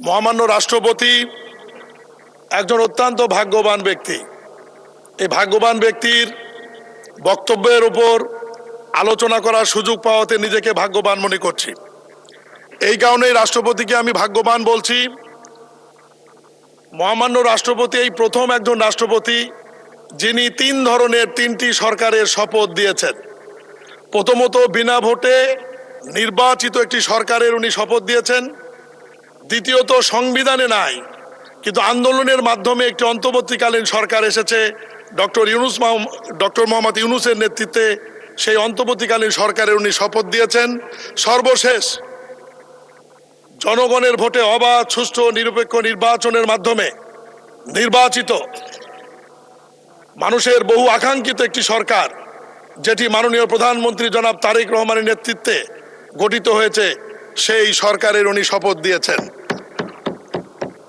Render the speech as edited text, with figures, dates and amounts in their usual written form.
মহামান্য রাষ্ট্রপতি একজন অত্যন্ত ভাগ্যবান ব্যক্তি। এই ভাগ্যবান ব্যক্তির বক্তব্যের উপর আলোচনা করার সুযোগ পাওয়াতে নিজেকে ভাগ্যবান মনে করছি। এই কারণেই রাষ্ট্রপতিকে আমি ভাগ্যবান বলছি। মহামান্য রাষ্ট্রপতি এই প্রথম একজন রাষ্ট্রপতি যিনি তিনটি সরকারের শপথ দিয়েছেন। প্রথমত বিনা ভোটে নির্বাচিত একটি সরকারের উনি শপথ দিয়েছেন। দ্বিতীয়ত সংবিধানে নাই, কিন্তু আন্দোলনের মাধ্যমে একটি অন্তর্বর্তীকালীন সরকার এসেছে ডক্টর মোহাম্মদ ইউনূসের নেতৃত্বে। সেই অন্তর্বর্তীকালীন সরকারের উনি শপথ দিয়েছেন। সর্বশেষ জনগণের ভোটে অবাধ, সুষ্ঠু, নিরপেক্ষ নির্বাচনের মাধ্যমে নির্বাচিত মানুষের বহু আকাঙ্ক্ষিত একটি সরকার, যেটি মাননীয় প্রধানমন্ত্রী জনাব তারেক রহমানের নেতৃত্বে গঠিত হয়েছে, সেই সরকারের উনি শপথ দিয়েছেন।